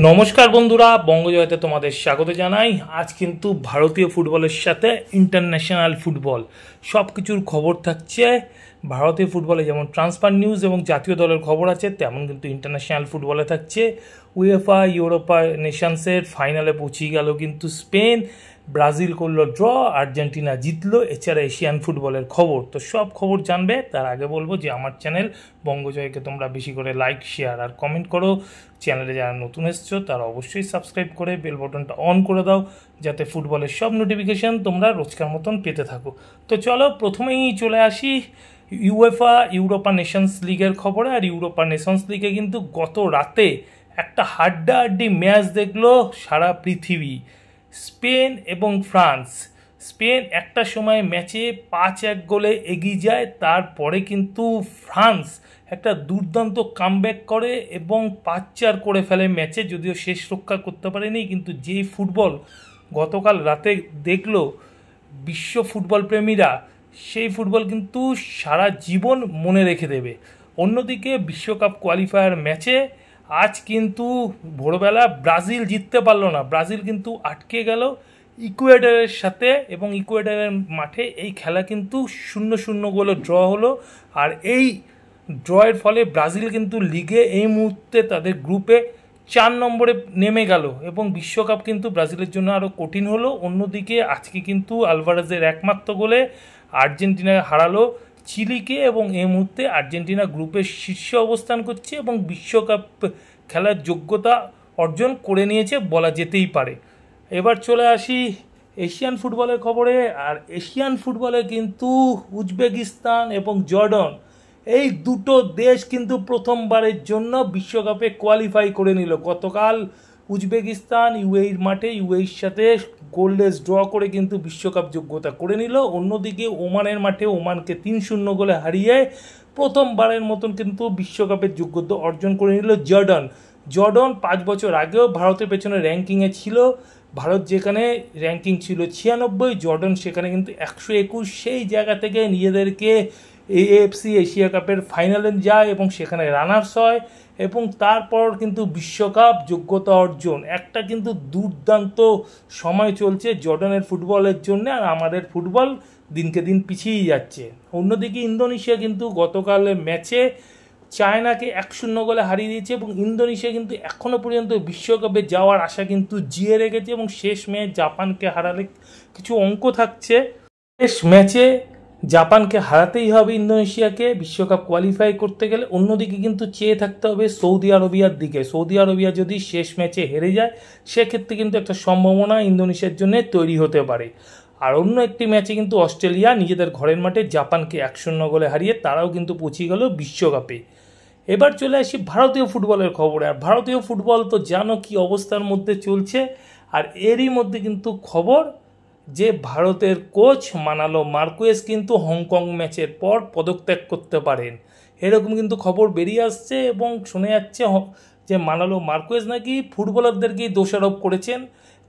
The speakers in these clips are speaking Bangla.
নমস্কার বন্ধুরা, বঙ্গজয়তে তোমাদের স্বাগত জানাই। আজ কিন্তু ভারতীয় ফুটবলের সাথে ইন্টারন্যাশনাল ফুটবল সব কিছুর খবর থাকছে। ভারতীয় ফুটবলে যেমন ট্রান্সফার নিউজ এবং জাতীয় দলের খবর আছে, তেমন কিন্তু ইন্টারন্যাশনাল ফুটবলে থাকছে। উয়েফা ইউরোপা নেশনসের ফাইনালে পৌঁছে গেল কিন্তু স্পেন, ব্রাজিল করলো ড্র, আর্জেন্টিনা জিতলো। এছাড়া এশিয়ান ফুটবলের খবর তো সব খবর জানবে। তার আগে বলবো যে আমার চ্যানেল বঙ্গজয়কে তোমরা বেশি করে লাইক, শেয়ার আর কমেন্ট করো। চ্যানেলে যারা নতুন এসছো তারা অবশ্যই সাবস্ক্রাইব করে বেল বটনটা অন করে দাও, যাতে ফুটবলের সব নোটিফিকেশান তোমরা রোজকার মতন পেতে থাকো। তো চলো প্রথমেই চলে আসি ইউএফা ইউরোপা নেশনস লিগের খবরে। আর ইউরোপা নেশনস লিগে কিন্তু গত রাতে একটা হাড্ডাহাড্ডি ম্যাচ দেখলো সারা পৃথিবী, স্পেন এবং ফ্রান্স। স্পেন একটা সময় ম্যাচে 5-1 গোলে এগিয়ে যায়, তারপরে কিন্তু ফ্রান্স একটা দুর্দান্ত কামব্যাক করে এবং 5-4 করে ফেলে ম্যাচে। যদিও শেষ রক্ষা করতে পারেনি, কিন্তু যেই ফুটবল গতকাল রাতে দেখলো বিশ্ব ফুটবল প্রেমীরা, সেই ফুটবল কিন্তু সারা জীবন মনে রেখে দেবে। অন্যদিকে বিশ্বকাপ কোয়ালিফায়ার ম্যাচে আজ কিন্তু ভোরবেলা ব্রাজিল জিততে পারলো না। ব্রাজিল কিন্তু আটকে গেল ইকুয়েডরের সাথে, এবং ইকুয়েডরের মাঠে এই খেলা কিন্তু 0-0 গোলে ড্র হলো। আর এই ড্রয়ের ফলে ব্রাজিল কিন্তু লিগে এই মুহূর্তে তাদের গ্রুপে 4 নম্বরে নেমে গেল, এবং বিশ্বকাপ কিন্তু ব্রাজিলের জন্য আরও কঠিন হলো। অন্যদিকে আজকে কিন্তু আলভারেজের একমাত্র গোলে আর্জেন্টিনা হারালো চিলিকে, এবং এই মুহূর্তে আর্জেন্টিনা গ্রুপের শীর্ষে অবস্থান করছে এবং বিশ্বকাপ খেলার যোগ্যতা অর্জন করে নিয়েছে বলা যেতেই পারে। এবার চলে আসি এশিয়ান ফুটবলের খবরে। আর এশিয়ান ফুটবলে কিন্তু উজবেকিস্তান এবং জর্ডান, এই দুটো দেশ কিন্তু প্রথমবারের জন্য বিশ্বকাপে কোয়ালিফাই করে নিল। গতকাল উজবেকিস্তান ইউএইর মাঠে ইউএইর সাথে গোললেস ড্র করে কিন্তু বিশ্বকাপ যোগ্যতা করে নিল। অন্যদিকে ওমানের মাঠে ওমানকে 3-0 গোলে হারিয়ে প্রথমবারের মতন কিন্তু বিশ্বকাপের যোগ্যতা অর্জন করে নিল জর্ডান। 5 বছর আগেও ভারতের পেছনে র্যাঙ্কিংয়ে ছিল। ভারত যেখানে র্যাঙ্কিং ছিল 96, জর্ডান সেখানে কিন্তু 121। সেই জায়গা থেকে নিজেদেরকে এএফসি এশিয়া কাপের ফাইনালে যায় এবং সেখানে রানার্স হয়, এবং তারপর কিন্তু বিশ্বকাপ যোগ্যতা অর্জন। একটা কিন্তু দুর্দান্ত সময় চলছে জর্ডানের ফুটবলের জন্য, আর আমাদের ফুটবল দিনকে দিন পিছিয়ে যাচ্ছে। অন্যদিকে ইন্দোনেশিয়া কিন্তু গতকালের ম্যাচে চায়নাকে 1-0 গোলে হারিয়ে দিয়েছে, এবং ইন্দোনেশিয়া কিন্তু এখনও পর্যন্ত বিশ্বকাপে যাওয়ার আশা কিন্তু জিয়ে রেখেছে, এবং শেষ ম্যাচ জাপানকে হারালে কিছু অঙ্ক থাকছে। শেষ ম্যাচে জাপানকে হারাতেই হবে ইন্দোনেশিয়াকে বিশ্বকাপ কোয়ালিফাই করতে গেলে। অন্যদিকে কিন্তু চেয়ে থাকতে হবে সৌদি আরবিয়ার দিকে। সৌদি আরবিয়া যদি শেষ ম্যাচে হেরে যায়, সেক্ষেত্রে কিন্তু একটা সম্ভাবনা ইন্দোনেশিয়ার জন্য তৈরি হতে পারে। আর অন্য একটি ম্যাচে কিন্তু অস্ট্রেলিয়া নিজেদের ঘরের মাঠে জাপানকে 1-0 গোলে হারিয়ে তারাও কিন্তু পৌঁছে গেল বিশ্বকাপে। এবার চলে আসি ভারতীয় ফুটবলের খবরে। আর ভারতীয় ফুটবল তো জানো কি অবস্থার মধ্যে চলছে। আর এরই মধ্যে কিন্তু খবর যে ভারতের কোচ মানালো মার্কুয়েজ কিন্তু হংকং ম্যাচের পর পদত্যাগ করতে পারেন, এরকম কিন্তু খবর বেরিয়ে আসছে। এবং শোনা যাচ্ছে যে মানালো মার্কুয়েজ নাকি ফুটবলারদেরকেই দোষারোপ করেছেন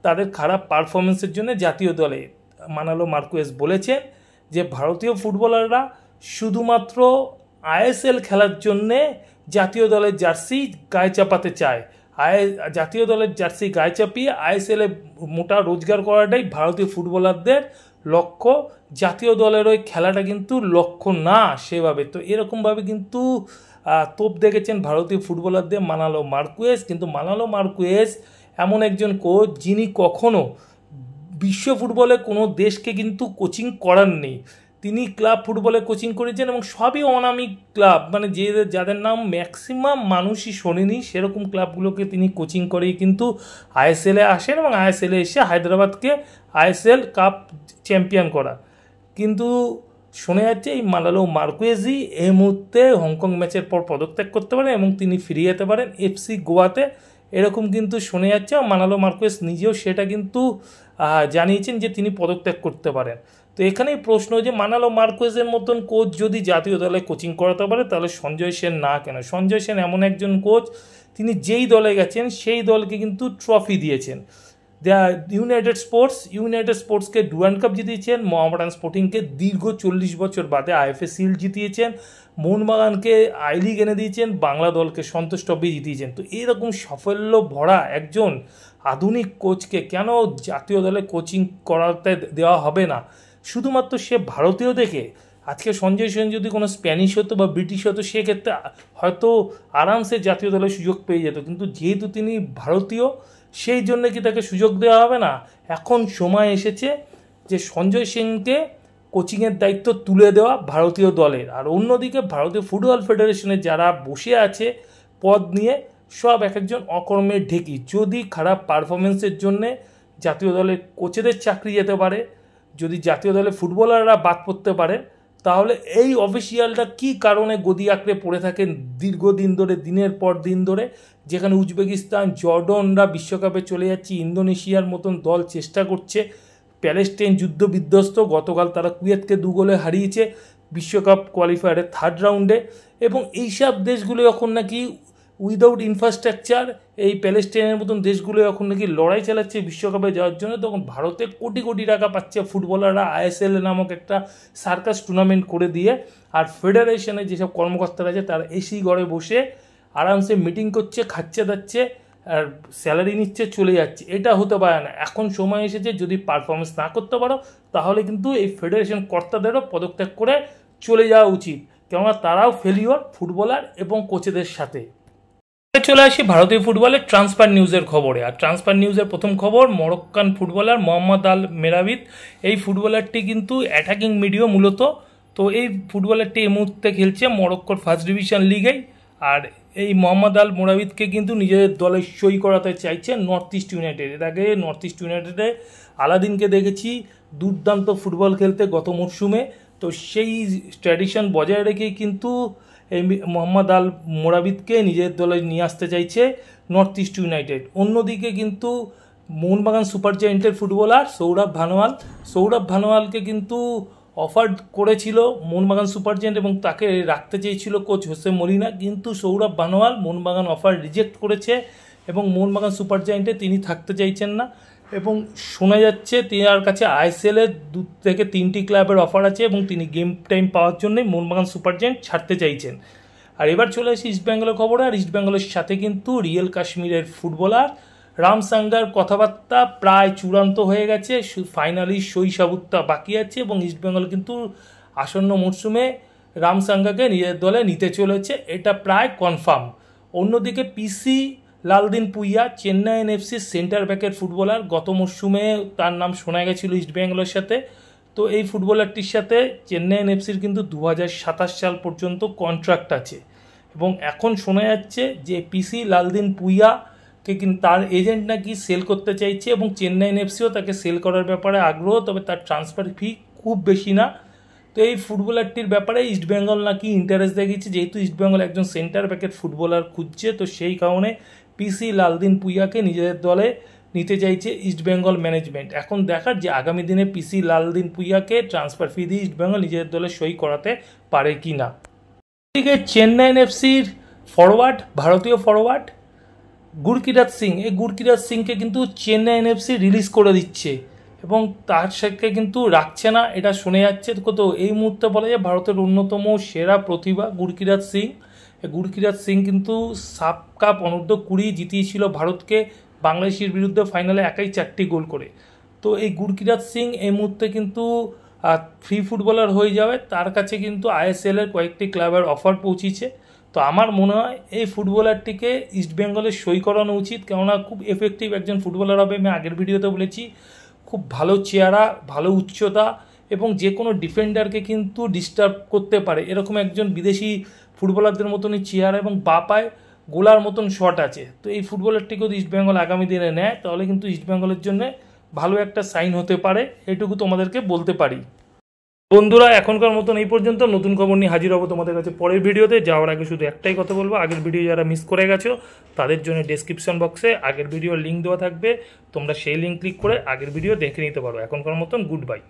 তাদের খারাপ পারফরমেন্সের জন্য জাতীয় দলে। মানালো মার্কুয়েজ বলেছেন যে ভারতীয় ফুটবলাররা শুধুমাত্র আইএসএল খেলার জন্যে জাতীয় দলের জার্সি গায়ে চাপাতে চায়। জাতীয় দলের জার্সি গায়ে চাপিয়ে আইএসএলে মোটা রোজগার করাটাই ভারতীয় ফুটবলারদের লক্ষ্য। জাতীয় দলের ওই খেলাটা কিন্তু লক্ষ্য না সেভাবে। তো এরকমভাবে কিন্তু তোপ দেখেছেন ভারতীয় ফুটবলারদের মানালো মার্কুয়েজ। কিন্তু মানালো মার্কুয়েজ এমন একজন কোচ যিনি কখনো বিশ্ব ফুটবলে কোনো দেশকে কিন্তু কোচিং করাননি। তিনি ক্লাব ফুটবলে কোচিং করেছেন, এবং সবই অনামী ক্লাব, মানে যাদের নাম ম্যাক্সিমাম মানুষই শোনেনি, সেরকম ক্লাবগুলোকে তিনি কোচিং করেই কিন্তু আইএসএলে আসেন, এবং আইএসএলে এসে হায়দ্রাবাদকে আইএসএল কাপ চ্যাম্পিয়ন করা। কিন্তু শোনা যাচ্ছে এই মানালো মার্কুয়েজই এই মুহূর্তে হংকং ম্যাচের পর পদত্যাগ করতে পারেন এবং তিনি ফিরে যেতে পারেন এফসি গোয়াতে, এরকম কিন্তু শোনা যাচ্ছে। মানালো মার্কুয়েজ নিজেও সেটা কিন্তু জানিয়েছেন যে তিনি পদত্যাগ করতে পারেন। তো এখানেই প্রশ্ন যে মানালো মার্কুয়েজের মতন কোচ যদি জাতীয় দলে কোচিং করাতে পারে, তাহলে সঞ্জয় সেন না কেন? সঞ্জয় সেন এমন একজন কোচ, তিনি যেই দলে গেছেন সেই দলকে কিন্তু ট্রফি দিয়েছেন। ইউনাইটেড স্পোর্টসকে ডুরান্ড কাপ জিতিয়েছেন, মোহামেডান স্পোর্টিংকে দীর্ঘ 40 বছর বাদে আইএফএ শিল্ড জিতিয়েছেন, মোহনবাগানকে আই লিগ এনে দিয়েছেন, বাংলা দলকে সন্তোষ ট্রফি জিতিয়েছেন। তো এরকম সাফল্য ভরা একজন আধুনিক কোচকে কেন জাতীয় দলে কোচিং করাতে দেওয়া হবে না? শুধুমাত্র সে ভারতীয় দেখে। আজকে সঞ্জয় সেন যদি কোনো স্প্যানিশ হতো বা ব্রিটিশ হতো, সেক্ষেত্রে হয়তো আরামসে জাতীয় দলে সুযোগ পেয়ে যেত, কিন্তু যেহেতু তিনি ভারতীয় সেই জন্য কি তাকে সুযোগ দেওয়া হবে না? এখন সময় এসেছে যে সঞ্জয় সিংকে কোচিংয়ের দায়িত্ব তুলে দেওয়া ভারতীয় দলের। আর অন্যদিকে ভারতীয় ফুটবল ফেডারেশনে যারা বসে আছে পদ নিয়ে, সব এক একজন অকর্মের ঢেকি। যদি খারাপ পারফরমেন্সের জন্যে জাতীয় দলের কোচেদের চাকরি যেতে পারে, যদি জাতীয় দলে ফুটবলাররা বাদ পড়তে পারে, তাহলে এই অফিসিয়ালটা কি কারণে গদি আঁকড়ে পড়ে থাকেন দীর্ঘদিন ধরে, দিনের পর দিন ধরে, যেখানে উজবেকিস্তান, জর্ডনরা বিশ্বকাপে চলে যাচ্ছে, ইন্দোনেশিয়ার মতন দল চেষ্টা করছে, প্যালেস্টাইন যুদ্ধ বিধ্বস্ত, গতকাল তারা কুয়েতকে 2 গোলে হারিয়েছে বিশ্বকাপ কোয়ালিফায়ারের 3rd রাউন্ডে। এবং এইসব দেশগুলো এখন নাকি উইদাউট ইনফ্রাস্ট্রাকচার, এই প্যালেস্টাইনের মতন দেশগুলো এখন নাকি লড়াই চালাচ্ছে বিশ্বকাপে যাওয়ার জন্য। তখন ভারতে কোটি কোটি টাকা পাচ্ছে ফুটবলাররা ISL নামক একটা সার্কাস টুর্নামেন্ট করে দিয়ে, আর ফেডারেশনে যেসব কর্মকর্তারা আছে তারা এসি ঘরে বসে আরামসে মিটিং করছে, খাচ্ছে দাচ্ছে, আর স্যালারি নিচ্ছে, চলে যাচ্ছে। এটা হতে পারে না। এখন সময় এসেছে, যদি পারফরমেন্স না করতে পারো তাহলে কিন্তু এই ফেডারেশন কর্তাদেরও পদত্যাগ করে চলে যাওয়া উচিত, কেননা তারাও ফেলিওর ফুটবলার এবং কোচেদের সাথে। চলে আসি ভারতীয় ফুটবলের ট্রান্সফার নিউজের খবরে। আর ট্রান্সফার নিউজের প্রথম খবর, মরক্কান ফুটবলার মোহাম্মদ আল মেরাবিত। এই ফুটবলারটি কিন্তু অ্যাটাকিং মিডিও মূলত। তো এই ফুটবলারটি এই মুহূর্তে খেলছে মরক্কোর 1st ডিভিশন লিগেই। আর এই মোহাম্মদ আল মোরাবিতকে কিন্তু নিজেদের দলে সই করাতে চাইছে নর্থ ইস্ট ইউনাইটেড। এর আগে নর্থ ইস্ট ইউনাইটেডে আলাদিনকে দেখেছি দুর্দান্ত ফুটবল খেলতে গত মরশুমে। তো সেই ট্র্যাডিশন বজায় রেখেই কিন্তু এই মোহাম্মদ আল মোরাবিতকে নিজের দলে নিয়ে আসতে চাইছে নর্থ ইস্ট ইউনাইটেড। অন্যদিকে কিন্তু মোহনবাগান সুপার জায়েন্টের ফুটবলার সৌরভ ভানোয়ালকে কিন্তু অফার করেছিল মোহনবাগান সুপার জায়েন্ট এবং তাকে রাখতে চেয়েছিল কোচ হোসে মলিনা, কিন্তু সৌরভ ভানোয়াল মোহনবাগান অফার রিজেক্ট করেছে এবং মোহনবাগান সুপার জায়েন্টে তিনি থাকতে চাইছেন না। এবং শোনা যাচ্ছে তার কাছে ISL-এর 2 থেকে 3টি ক্লাবের অফার আছে এবং তিনি গেম টাইম পাওয়ার জন্যই মোহনবাগান সুপার জায়েন্ট ছাড়তে চাইছেন। আর এবার চলে আসি ইস্টবেঙ্গলের খবরে। আর ইস্টবেঙ্গলের সাথে কিন্তু রিয়েল কাশ্মীরের ফুটবলার রামসাঙ্গার কথাবার্তা প্রায় চূড়ান্ত হয়ে গেছে, ফাইনালি সই সাবুতটা বাকি আছে এবং ইস্টবেঙ্গল কিন্তু আসন্ন মরশুমে রামসাঙ্গাকে নিজের দলে নিতে চলেছে, এটা প্রায় কনফার্ম। অন্যদিকে পিসি লালদিন পুইয়া, চেন্নাই এনএফসির সেন্টার ব্যাকের ফুটবলার, গত মরশুমে তার নাম শোনা গেছিল ইস্টবেঙ্গলের সাথে। তো এই ফুটবলারটির সাথে চেন্নাই এনএফসির কিন্তু 2027 সাল পর্যন্ত কন্ট্রাক্ট আছে এবং এখন শোনা যাচ্ছে যে পিসি লালদিন পুইয়াকে কিন্তু তার এজেন্ট নাকি সেল করতে চাইছে এবং চেন্নাই এনএফসিও তাকে সেল করার ব্যাপারে আগ্রহ, তবে তার ট্রান্সফার ফি খুব বেশি না। তো এই ফুটবলারটির ব্যাপারে ইস্টবেঙ্গল নাকি ইন্টারেস্ট দেখিয়েছে, যেহেতু ইস্টবেঙ্গল একজন সেন্টার ব্যাকের ফুটবলার খুঁজছে। তো সেই কারণে পিসি লালদিন পুইয়াকে নিজেদের দলে নিতে চাইছে ইস্টবেঙ্গল ম্যানেজমেন্ট। এখন দেখার যে আগামী দিনে পিসি লালদিন পুইয়াকে ট্রান্সফার ফি দিয়ে ইস্টবেঙ্গল নিজেদের দলে সই করাতে পারে কি না। এদিকে চেন্নাই এনএফসির ফরওয়ার্ড, ভারতীয় ফরওয়ার্ড গুরকিরাত সিং, এই গুরকিরাত সিংকে কিন্তু চেন্নাই এনএফসি রিলিজ করে দিচ্ছে এবং তার সাথে কিন্তু রাখছে না, এটা শুনে যাচ্ছে। তো এই মুহূর্তে বলা যায় ভারতের অন্যতম সেরা প্রতিভা গুরকিরাত সিং। গুরকিরাত সিং কিন্তু সাফ কাপ অনূর্ধ্ব 20 জিতিয়েছিল ভারতকে বাংলাদেশের বিরুদ্ধে ফাইনালে একাই 4টি গোল করে। তো এই গুরকিরাত সিং এই মুহূর্তে কিন্তু ফ্রি ফুটবলার হয়ে যাবে, তার কাছে কিন্তু ISL-এর কয়েকটি ক্লাবের অফার পৌঁছেছে। তো আমার মনে হয় এই ফুটবলারটিকে ইস্টবেঙ্গলের সই করানো উচিত, কেননা খুব এফেক্টিভ একজন ফুটবলার হবে। আমি আগের ভিডিওতে বলেছি খুব ভালো চেহারা, ভালো উচ্চতা এবং যে কোনো ডিফেন্ডারকে কিন্তু ডিস্টার্ব করতে পারে, এরকম একজন বিদেশি ফুটবলারদের মতনই চেহারা এবং বাপায় গোলার মতন শট আছে। তো এই ফুটবলারটিকে যদি ইস্টবেঙ্গল আগামী দিনে নেয় তাহলে কিন্তু ইস্টবেঙ্গলের জন্য ভালো একটা সাইন হতে পারে, এটুকু তোমাদেরকে বলতে পারি। বন্ধুরা এখনকার মতন এই পর্যন্ত। নতুন খবর নিয়ে হাজির হবো তোমাদের কাছে পরের ভিডিওতে। যাওয়ার আগে শুধু একটাই কথা বলবো, আগের ভিডিও যারা মিস করে গেছো তাদের জন্য ডেসক্রিপশন বক্সে আগের ভিডিওর লিঙ্ক দেওয়া থাকবে, তোমরা সেই লিঙ্ক ক্লিক করে আগের ভিডিও দেখে নিতে পারো। এখনকার মতন গুড বাই।